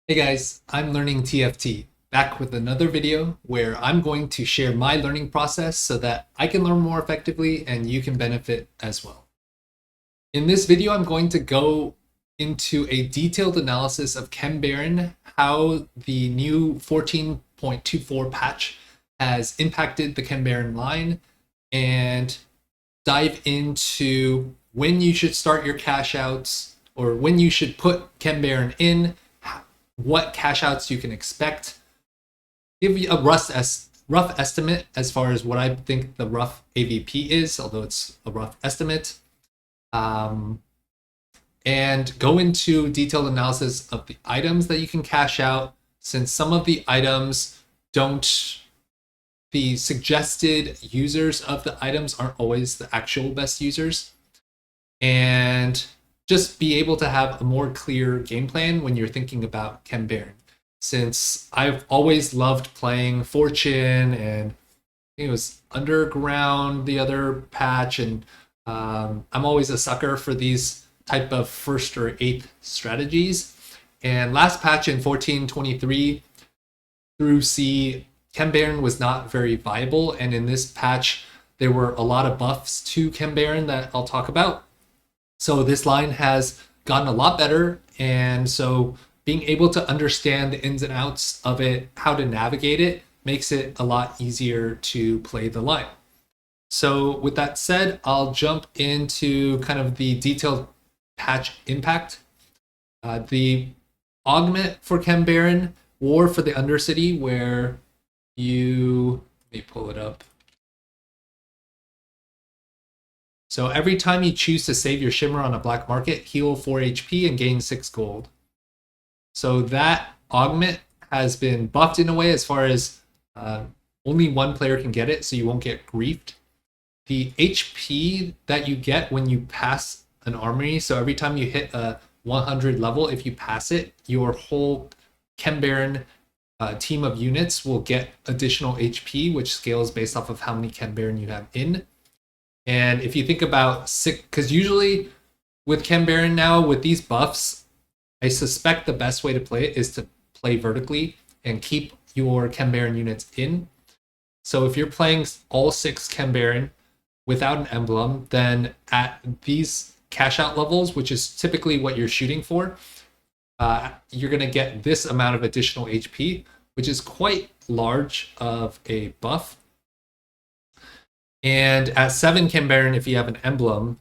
Hey guys, I'm learning TFT, back with another video where I'm going to share my learning process so that I can learn more effectively and you can benefit as well. In this video, I'm going to go into a detailed analysis of Chem-Baron, how the new 14.24 patch has impacted the Chem-Baron line, and dive into when you should start your cash outs or when you should put Chem-Baron in, what cash outs you can expect, give you a rough estimate as far as what I think the rough AVP is, although it's a rough estimate, and go into detailed analysis of the items that you can cash out, since some of the items don't, the suggested users of the items aren't always the actual best users, and just be able to have a more clear game plan when you're thinking about Chem-Baron. Since I've always loved playing Fortune, and it was Underground the other patch, and I'm always a sucker for these type of first or eighth strategies. And last patch in 14.23 through C, Chem-Baron was not very viable, and in this patch there were a lot of buffs to Chem-Baron that I'll talk about. So this line has gotten a lot better, and so being able to understand the ins and outs of it, how to navigate it, makes it a lot easier to play the line. So with that said, I'll jump into kind of the detailed patch impact. The augment for Chem-Baron, War for the Undercity, where you, let me pull it up. So every time you choose to save your shimmer on a black market, heal 4 HP and gain 6 gold. So that augment has been buffed in a way as far as only one player can get it, so you won't get griefed. The HP that you get when you pass an armory, so every time you hit a 100 level, if you pass it, your whole Chem-Baron team of units will get additional HP, which scales based off of how many Chem-Baron you have in. And if you think about six, because usually with Chem-Baron now, with these buffs, I suspect the best way to play it is to play vertically and keep your Chem-Baron units in. So if you're playing all 6 Chem-Baron without an emblem, then at these cash out levels, which is typically what you're shooting for, you're going to get this amount of additional HP, which is quite large of a buff. And at 7 Chem-Baron, if you have an emblem,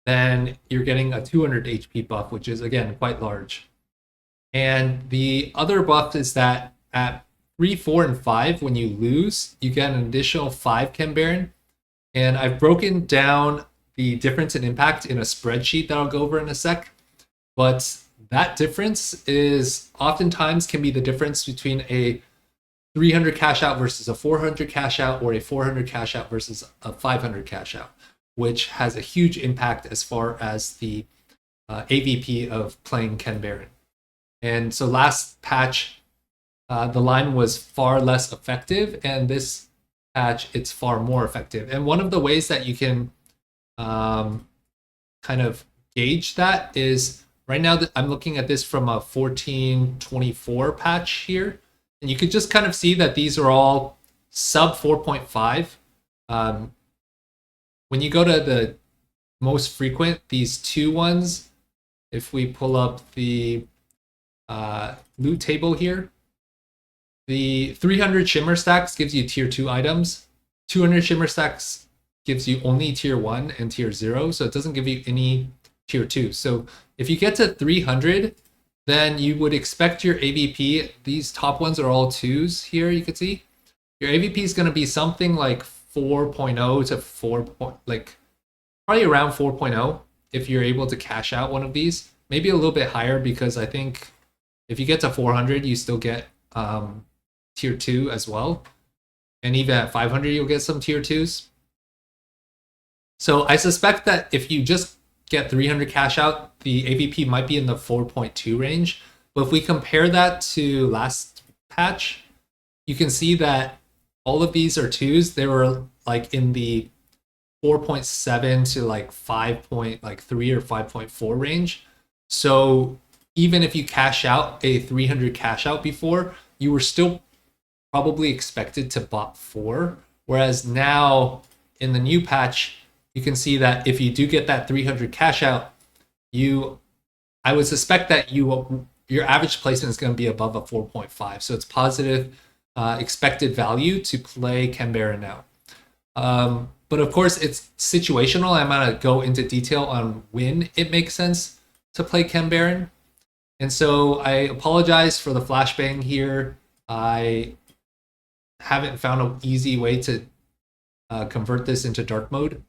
then you're getting a 200 HP buff, which is, again, quite large. And the other buff is that at 3, 4, and 5, when you lose, you get an additional 5 Chem-Baron. And I've broken down the difference in impact in a spreadsheet that I'll go over in a sec. But that difference is oftentimes can be the difference between a 300 cash out versus a 400 cash out, or a 400 cash out versus a 500 cash out, which has a huge impact as far as the AVP of playing Chem-Baron. And so last patch, the line was far less effective, and this patch, it's far more effective. And one of the ways that you can kind of gauge that is, right now that I'm looking at this from a 14.24 patch here, and you could just kind of see that these are all sub 4.5. When you go to the most frequent, these 2 ones, if we pull up the loot table here, the 300 shimmer stacks gives you tier 2 items. 200 shimmer stacks gives you only tier 1 and tier 0, so it doesn't give you any tier 2. So if you get to 300, then you would expect your AVP, these top ones are all 2s here, you can see. Your AVP is going to be something like 4.0 to 4, like probably around 4.0 if you're able to cash out one of these. Maybe a little bit higher, because I think if you get to 400, you still get tier 2 as well. And even at 500, you'll get some tier 2s. So I suspect that if you just get 300 cash out, the AVP might be in the 4.2 range. But if we compare that to last patch, you can see that all of these are 2s. They were like in the 4.7 to like 5.3 or 5.4 range. So even if you cash out a 300 cash out before, you were still probably expected to bot 4. Whereas now in the new patch, you can see that if you do get that 300 cash out, I would suspect that your average placement is going to be above a 4.5. So it's positive expected value to play Chem-Baron now. But of course, it's situational. I'm going to go into detail on when it makes sense to play Chem-Baron. And so I apologize for the flashbang here. I haven't found an easy way to convert this into dark mode.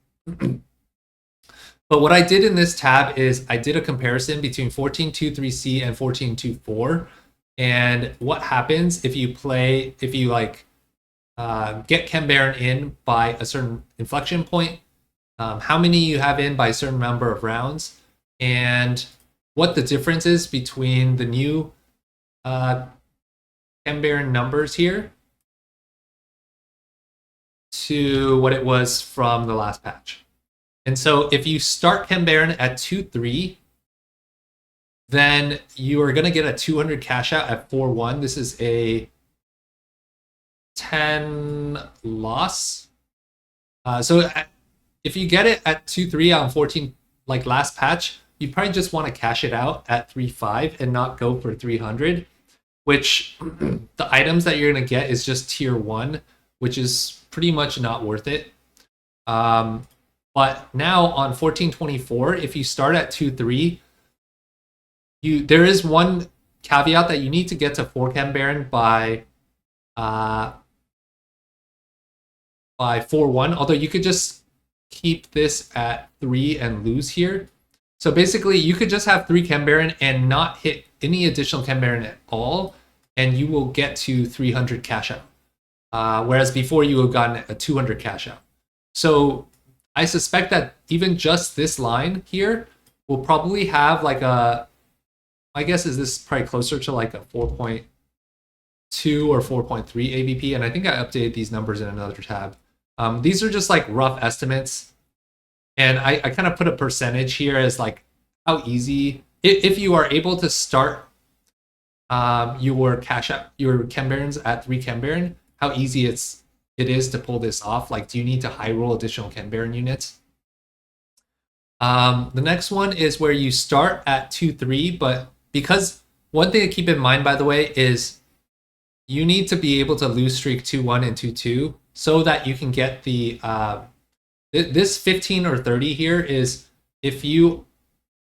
But what I did in this tab is I did a comparison between 14.23c and 14.24. And what happens if you get Chem-Baron in by a certain inflection point, how many you have in by a certain number of rounds, and what the difference is between the new Chem-Baron numbers here to what it was from the last patch. And so if you start Chem-Baron at 2.3, then you are going to get a 200 cash out at 4.1. This is a 10 loss. So if you get it at 2.3 on 14, like last patch, you probably just want to cash it out at 3.5 and not go for 300, which the items that you're going to get is just tier 1, which is pretty much not worth it. But now on 14.24, if you start at 2.3, there is one caveat that you need to get to 4 Chem-Baron by 4.1, although you could just keep this at 3 and lose here. So basically, you could just have 3 Chem-Baron and not hit any additional Chem-Baron at all, and you will get to 300 cash out. Whereas before, you would have gotten a 200 cash out. So I suspect that even just this line here will probably have like my guess is this is probably closer to like a 4.2 or 4.3 AVP, and I think I updated these numbers in another tab. These are just like rough estimates, and I kind of put a percentage here as like how easy, if you are able to start your cash out, your Chem-Barons at 3 Chem-Baron, how easy it is to pull this off. Like, do you need to high roll additional Chem-Baron units? The next one is where you start at 2.3, but because one thing to keep in mind, by the way, is you need to be able to lose streak 2-1 and 2-2 so that you can get the this 15 or 30 here is if you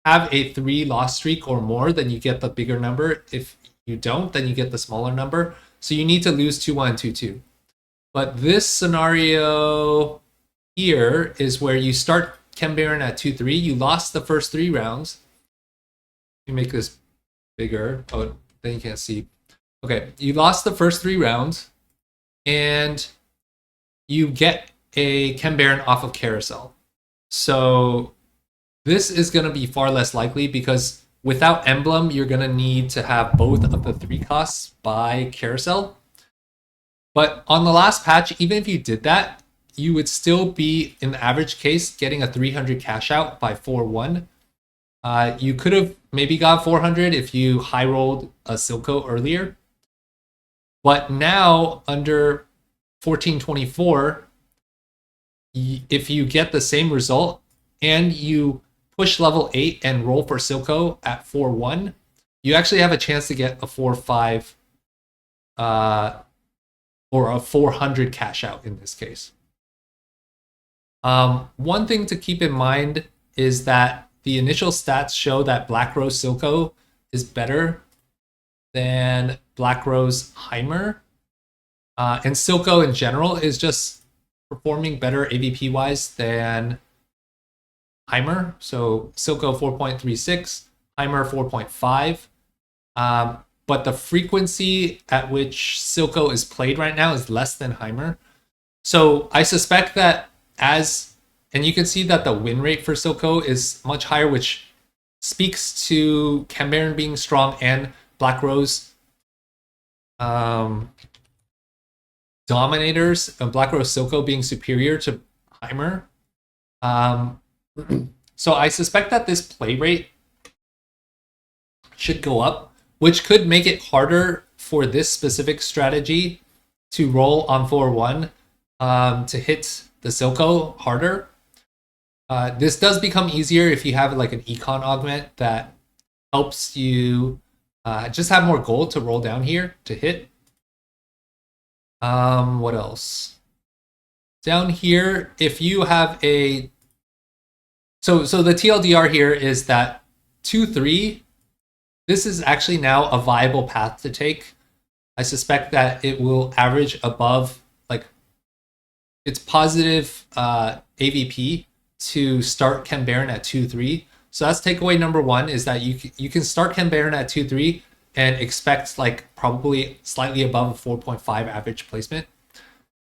have a 3 loss streak or more, then you get the bigger number. If you don't, then you get the smaller number. So you need to lose 2-1 and 2-2. But this scenario here is where you start Chem-Baron at 2-3. You lost the first 3 rounds. You make this bigger. Oh, then you can't see. Okay, you lost the first 3 rounds, and you get a Chem-Baron off of Carousel. So this is going to be far less likely because without Emblem, you're going to need to have both of the 3 costs by Carousel. But on the last patch, even if you did that, you would still be, in the average case, getting a 300 cash out by 4-1. You could have maybe got 400 if you high rolled a Silco earlier. But now, under 14.24, if you get the same result and you push level 8 and roll for Silco at 4-1, you actually have a chance to get a 4-5 or a 400 cash out in this case. One thing to keep in mind is that the initial stats show that Black Rose Silco is better than Black Rose Heimer. And Silco in general is just performing better AVP wise than Heimer. So Silco 4.36, Heimer 4.5. But the frequency at which Silco is played right now is less than Heimer. So I suspect that and you can see that the win rate for Silco is much higher, which speaks to Chem-Baron being strong and Black Rose dominators, Black Rose Silco being superior to Heimer. So I suspect that this play rate should go up, which could make it harder for this specific strategy to roll on 4-1 to hit the Silco harder. This does become easier if you have like an econ augment that helps you just have more gold to roll down here to hit. What else? Down here, if you have a... So the TLDR here is that 2-3, this is actually now a viable path to take. I suspect that it will average above, like, it's positive AVP to start Chem-Baron at 2-3. So that's takeaway number one, is that you can start Chem-Baron at 2-3 and expect like probably slightly above a 4.5 average placement.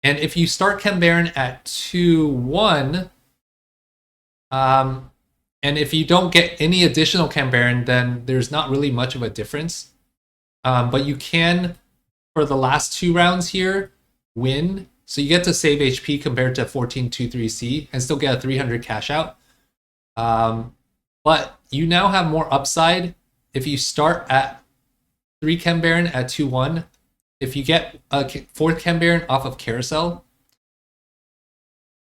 And if you start Chem-Baron at 2-1, and if you don't get any additional Chem-Baron, then there's not really much of a difference. But you can, for the last 2 rounds here, win. So you get to save HP compared to 14-2-3C and still get a 300 cash out. But you now have more upside if you start at 3 Chem-Baron at 2-1. If you get a 4th Chem-Baron off of Carousel,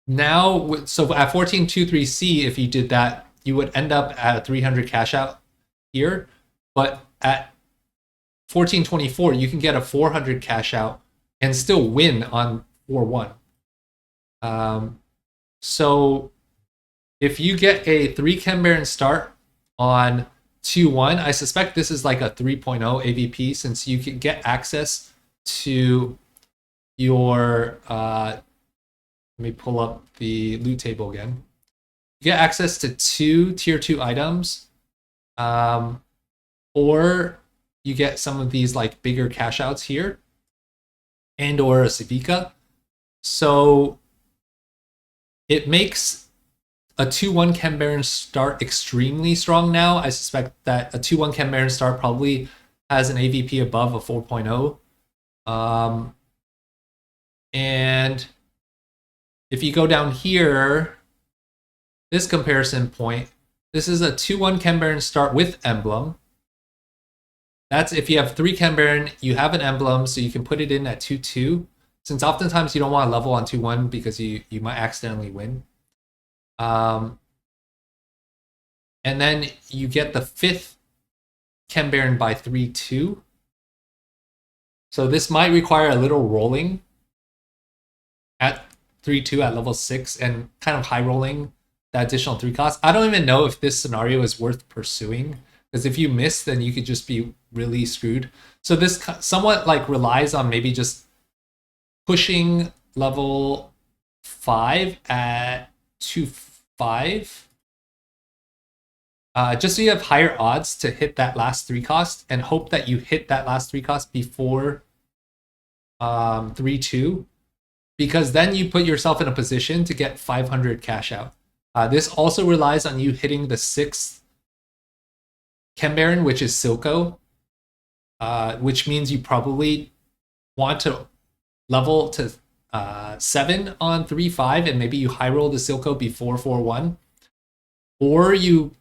now, so at 14-2-3C, if you did that, you would end up at a 300 cash out here. But at 14-24, you can get a 400 cash out and still win on 4-1. So if you get a 3 Chem-Baron start on 2-1, I suspect this is like a 3.0 AVP, since you can get access to your let me pull up the loot table again. You get access to 2 tier 2 items, or you get some of these like bigger cash outs here, and or a Civica. So it makes a 2-1 Chem-Baron start extremely strong now. I suspect that a 2-1 Chem-Baron start probably has an AVP above a 4.0. And if you go down here, this comparison point, this is a 2-1 Chem-Baron start with emblem. That's if you have 3 Chem-Baron, you have an emblem, so you can put it in at 2-2. Since oftentimes you don't want to level on 2-1 because you might accidentally win. And then you get the 5th Chem-Baron by 3-2. So this might require a little rolling at 3-2 at level 6 and kind of high rolling that additional 3 cost. I don't even know if this scenario is worth pursuing, because if you miss, then you could just be really screwed. So this somewhat like relies on maybe just pushing level 5 at 2-5. Just so you have higher odds to hit that last 3 cost, and hope that you hit that last 3 cost before 3-2, because then you put yourself in a position to get 500 cash out. This also relies on you hitting the 6th Chem-Baron, which is Silco, which means you probably want to level to 7 on 3-5, and maybe you high roll the Silco before 4-1. Or you,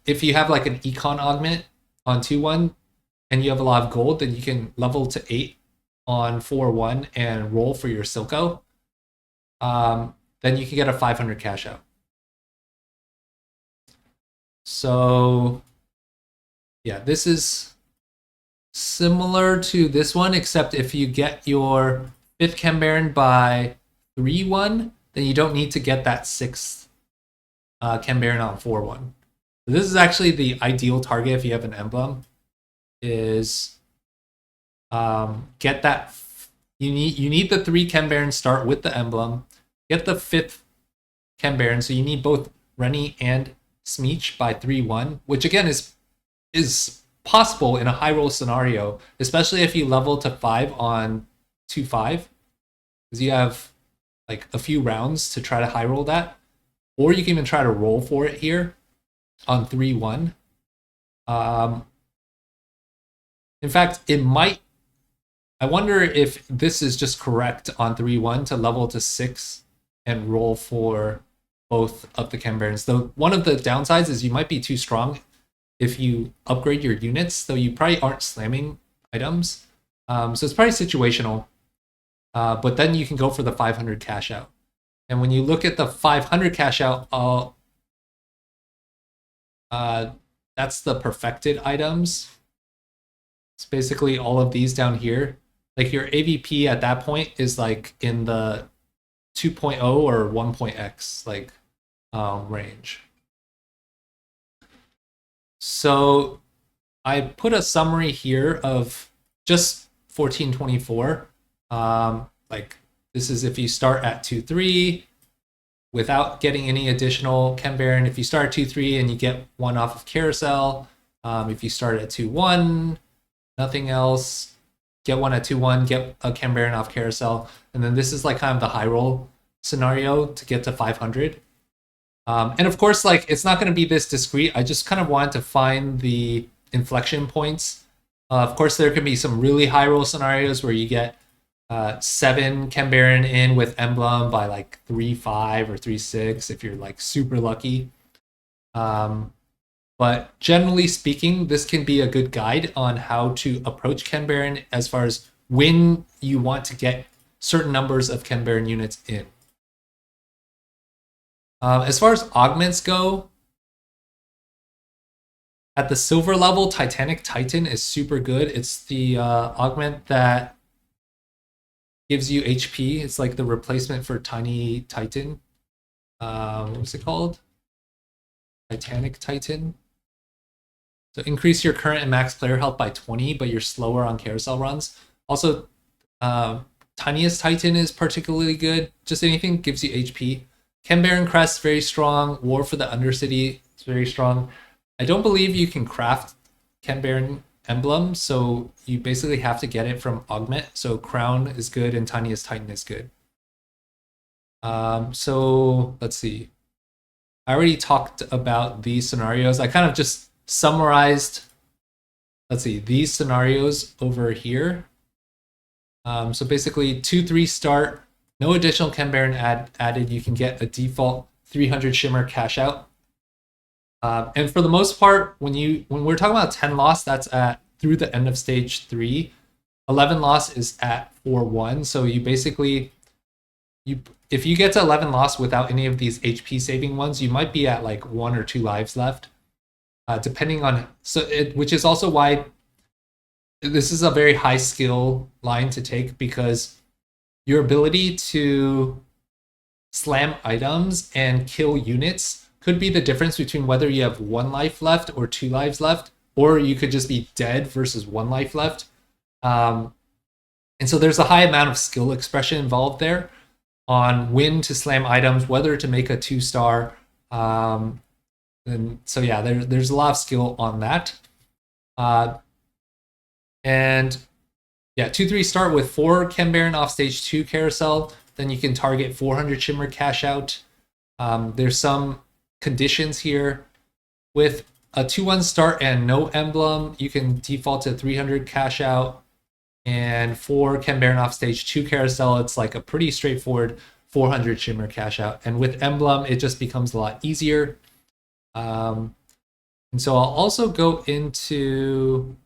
if you have like an econ augment on 2-1 and you have a lot of gold, then you can level to 8 on 4-1 and roll for your Silco. Then you can get a 500 cash out. So yeah, this is similar to this one, except if you get your 5th Chem-Baron by 3-1, then you don't need to get that 6th Chem-Baron on 4-1. So this is actually the ideal target if you have an emblem, is get that. You need the 3 Chem-Baron start with the emblem, get the 5th Chem-Baron, so you need both Rennie and Smeech by 3-1, which again is possible in a high roll scenario, especially if you level to 5 on 2-5, because you have like a few rounds to try to high roll that, or you can even try to roll for it here on 3-1. In fact, it might. I wonder if this is just correct on 3-1 to level to 6 and roll for both of the Chem-Barons. Though one of the downsides is you might be too strong if you upgrade your units, though you probably aren't slamming items. So it's probably situational. But then you can go for the 500 cash out. And when you look at the 500 cash out, that's the perfected items. It's basically all of these down here. Like your AVP at that point is like in the 2.0 or 1.x like range. So I put a summary here of just 1424. Like this is if you start at 2.3 without getting any additional Chem-Baron. If you start at 2.3 and you get one off of carousel, if you start at 2.1, nothing else, get one at 2.1, get a Chem-Baron off carousel, and then this is like kind of the high roll scenario to get to 500. And of course, like it's not going to be this discrete. I just kind of wanted to find the inflection points. Of course, there can be some really high roll scenarios where you get 7 Chem-Baron in with emblem by like 3.5 or 3.6 if you're like super lucky. But generally speaking, this can be a good guide on how to approach Chem-Baron as far as when you want to get certain numbers of Chem-Baron units in. As far as augments go, at the silver level, Titanic Titan is super good. It's the augment that gives you HP. It's like the replacement for Tiny Titan. What was it called? Titanic Titan. So increase your current and max player health by 20, but you're slower on carousel runs. Also, Tiniest Titan is particularly good. Just anything gives you HP. Chem-Baron Crest, very strong. War for the Undercity is very strong. I don't believe you can craft Chem-Baron emblem, so you basically have to get it from augment. So Crown is good and Tiniest Titan is good. So let's see. I already talked about these scenarios. I kind of just summarized, let's see, these scenarios over here. So basically 2-3 start, no additional Chem-Baron added. You can get a default 300 shimmer cash out. And for the most part, when we're talking about 10 loss, that's at through the end of stage 3. 11 loss is at 4-1. So you basically, if you get to 11 loss without any of these HP saving ones, you might be at like 1 or 2 lives left, depending on, which is also why this is a very high skill line to take, because your ability to slam items and kill units could be the difference between whether you have 1 life left or 2 lives left, or you could just be dead versus 1 life left. And so there's a high amount of skill expression involved there on when to slam items, whether to make a 2-star. And so yeah, there's a lot of skill on that. And yeah, 2-3 start with 4 Chem-Baron off stage 2 carousel. Then you can target 400 shimmer cash out. There's some conditions here. With a 2-1 start and no emblem, you can default to 300 cash out. And 4 Chem-Baron off stage 2 carousel, it's like a pretty straightforward 400 shimmer cash out. And with emblem, it just becomes a lot easier. And so I'll also go into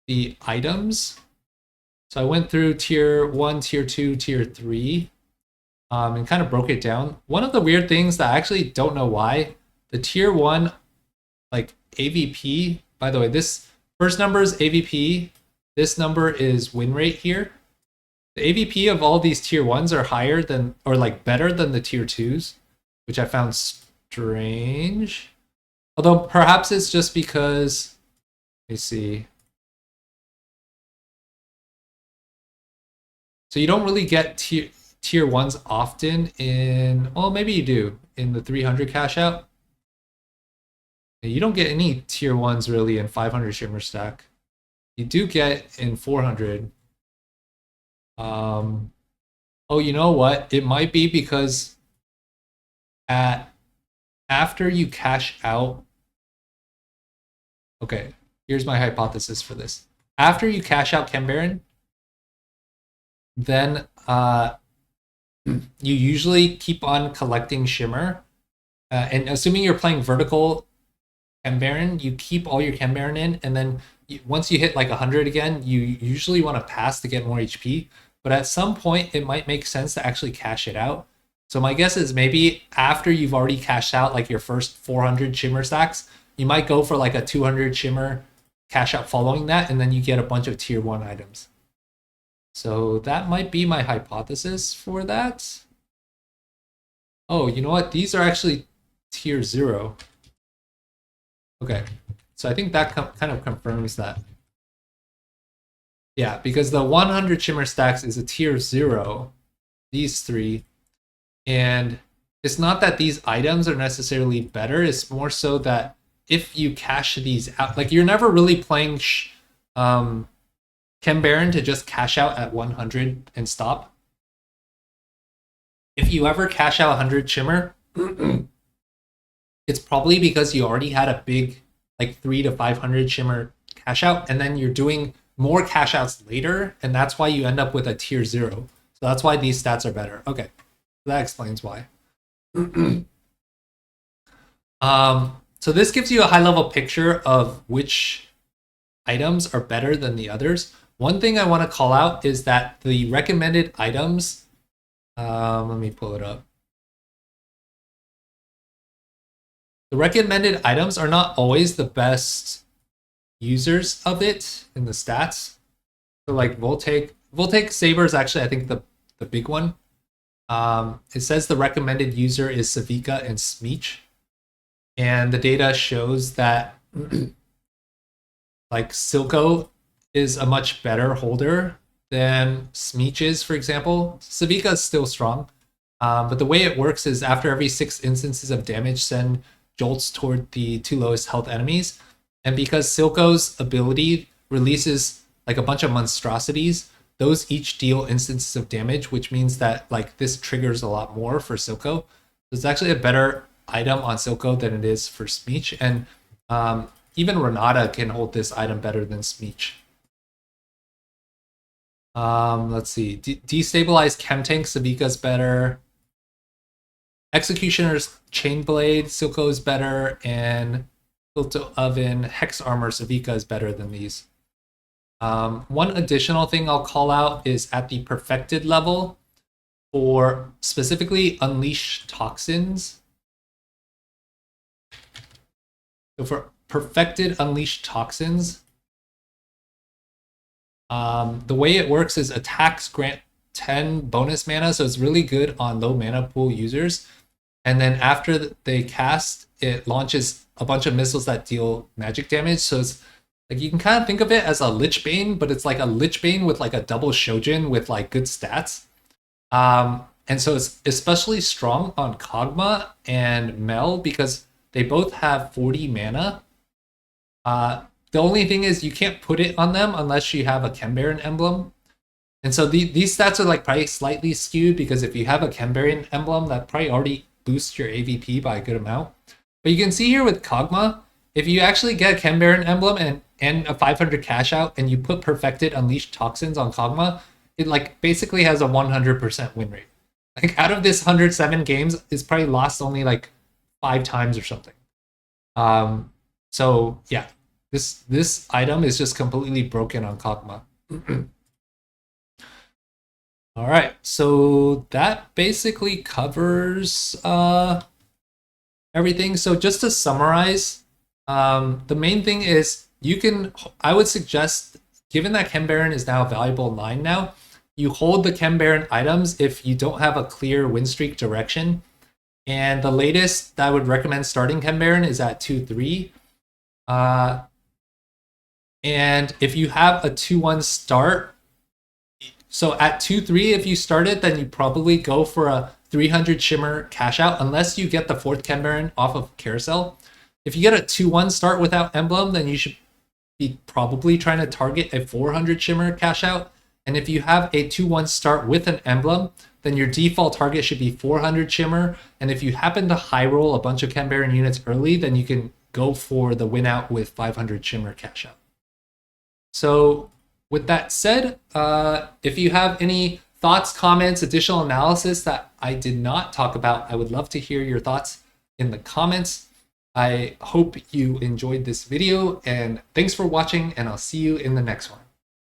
the items. So I went through tier 1, tier 2, tier 3, and kind of broke it down. One of the weird things that I actually don't know why, the tier 1, like AVP, by the way, this first number is AVP, this number is win rate here. The AVP of all these tier 1s are higher than, or like better than the tier 2s, which I found strange. Although perhaps it's just because, let me see. So you don't really get tier 1s often in, well, maybe you do, in the 300 cash out. You don't get any tier 1s really in 500 shimmer stack. You do get in 400. Oh, you know what? It might be because after you cash out, okay, here's my hypothesis for this. After you cash out Chem-Baron, then you usually keep on collecting shimmer. And assuming you're playing vertical Chem-Baron, you keep all your Chem-Baron in, and then once you hit like 100 again, you usually want to pass to get more HP. But at some point, it might make sense to actually cash it out. So my guess is maybe after you've already cashed out like your first 400 shimmer stacks, you might go for like a 200 shimmer cash out following that, and then you get a bunch of tier 1 items. So that might be my hypothesis for that. Oh, you know what? These are actually tier 0. Okay, so I think that kind of confirms that. Yeah, because the 100 shimmer stacks is a tier 0, these 3. And it's not that these items are necessarily better, it's more so that if you cash these out, like you're never really playing Chem-Baron to just cash out at 100 and stop. If you ever cash out 100 shimmer, it's probably because you already had a big like 300 to 500 shimmer cash out, and then you're doing more cash outs later, and that's why you end up with a tier 0. So that's why these stats are better. Okay, that explains why. So this gives you a high-level picture of which items are better than the others. One thing I want to call out is that the recommended items, let me pull it up. The recommended items are not always the best users of it in the stats. So like Voltaic Saber is actually, I think, the big one. It says the recommended user is Savika and Smeech. And the data shows that like Silco is a much better holder than Smeech is, for example. Savika is still strong. But the way it works is after every 6 instances of damage, send jolts toward the 2 lowest health enemies. And because Silco's ability releases like a bunch of monstrosities, those each deal instances of damage, which means that like this triggers a lot more for Silco. It's actually a better item on Silco than it is for Smeech. And even Renata can hold this item better than Smeech. Let's see. Destabilized Chemtank, Savika's better. Executioner's Chainblade, Silco is better, and Filter Oven, Hex Armor, Savika is better than these. One additional thing I'll call out is at the perfected level for specifically Unleash Toxins. So for perfected Unleash Toxins, the way it works is attacks grant 10 bonus mana, so it's really good on low mana pool users. And then after they cast, it launches a bunch of missiles that deal magic damage. So it's like you can kind of think of it as a Lich Bane, but it's like a Lich Bane with like a double Shojin with like good stats. And so it's especially strong on Kog'Maw and Mel because they both have 40 mana. The only thing is you can't put it on them unless you have a Chem-Baron emblem. And so these stats are like probably slightly skewed because if you have a Chem-Baron emblem, that probably already boosts your AVP by a good amount. But you can see here with Kog'Maw, if you actually get a Chem-Baron emblem and a 500 cash out and you put perfected Unleashed Toxins on Kog'Maw, it like basically has a 100% win rate. Like out of this 107 games, it's probably lost only like 5 times or something. So yeah, this item is just completely broken on Kog'Maw. All right, so that basically covers everything. So just to summarize, the main thing is I would suggest, given that Chem-Baron is now a valuable 9 now, you hold the Chem-Baron items if you don't have a clear win streak direction. And the latest that I would recommend starting Chem-Baron is at 2-3. And if you have a 2-1 start, so at 2-3, if you start it, then you probably go for a 300 shimmer cash out, unless you get the 4th Chem-Baron off of Carousel. If you get a 2-1 start without emblem, then you should be probably trying to target a 400 shimmer cash out. And if you have a 2-1 start with an emblem, then your default target should be 400 shimmer. And if you happen to high roll a bunch of Chem-Baron units early, then you can go for the win out with 500 shimmer cash out. So with that said, if you have any thoughts, comments, additional analysis that I did not talk about, I would love to hear your thoughts in the comments. I hope you enjoyed this video, and thanks for watching, and I'll see you in the next one.